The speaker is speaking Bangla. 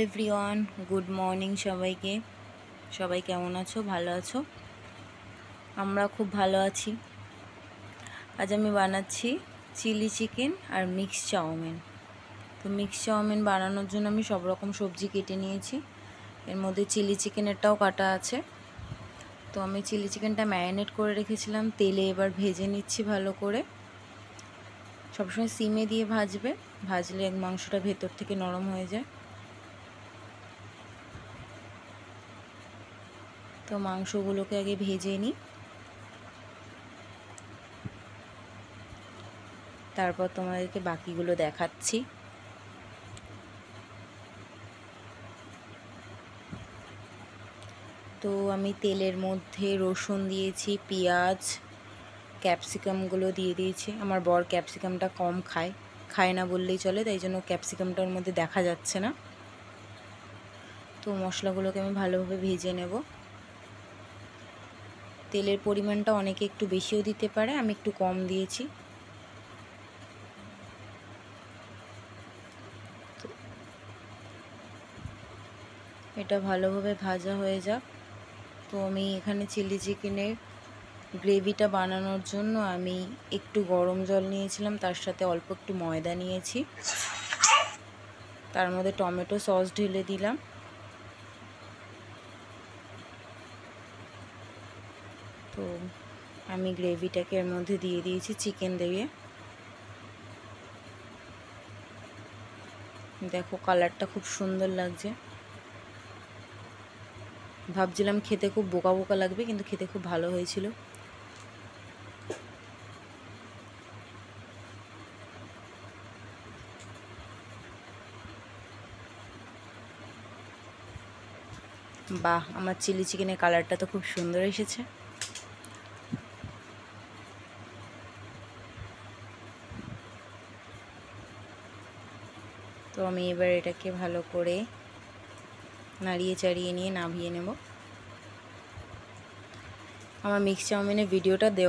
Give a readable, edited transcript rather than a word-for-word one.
এভরিওয়ান, গুড মর্নিং সবাইকে। সবাই কেমন আছো? ভালো আছো? আমরা খুব ভালো আছি। আজ আমি বানাচ্ছি চিলি চিকেন আর মিক্স চাউমিন। তো মিক্স চাউমিন বানানোর জন্য আমি সব রকম সবজি কেটে নিয়েছি। এর মধ্যে চিলি চিকেনেরটাও কাটা আছে। তো আমি চিলি চিকেনটা ম্যারিনেট করে রেখেছিলাম, তেলে এবার ভেজে নিচ্ছি ভালো করে। সবসময় সিমে দিয়ে ভাজবে, ভাজলে মাংসটা ভেতর থেকে নরম হয়ে যায়। তো মাংসগুলোকে আগে ভেজে নিই, তারপর তোমাদেরকে বাকিগুলো দেখাচ্ছি। তো আমি তেলের মধ্যে রসুন দিয়েছি, পেঁয়াজ, ক্যাপসিকামগুলো দিয়ে দিয়েছি। আমার বর ক্যাপসিকামটা কম খায় না বললেই চলে, তাই জন্য ক্যাপসিকামটার মধ্যে দেখা যাচ্ছে না। তো মশলাগুলোকে আমি ভালোভাবে ভেজে নেব। তেলের পরিমাণটা অনেকে একটু বেশিও দিতে পারে, আমি একটু কম দিয়েছি। এটা ভালোভাবে ভাজা হয়ে যাক। তো আমি এখানে চিলি চিকেনের গ্রেভিটা বানানোর জন্য আমি একটু গরম জল নিয়েছিলাম, তার সাথে অল্প একটু ময়দা নিয়েছি, তার মধ্যে টমেটো সস ঢেলে দিলাম। তো আমি গ্রেভিটাকে এর মধ্যে দিয়ে দিয়েছি চিকেন দিয়ে। দেখো কালারটা খুব সুন্দর লাগছে। ভাবছিলাম খেতে খুব বোকা বোকা লাগবে, কিন্তু খেতে খুব ভালো হয়েছিল। বাহ, আমার চিলি চিকেনের কালারটা তো খুব সুন্দর এসেছে। তো আমি এবার এটাকে ভালো করে নাড়িয়ে চাড়িয়ে নিয়ে নামিয়ে নেব। আমার মিক্স চাউমিনের ভিডিওটা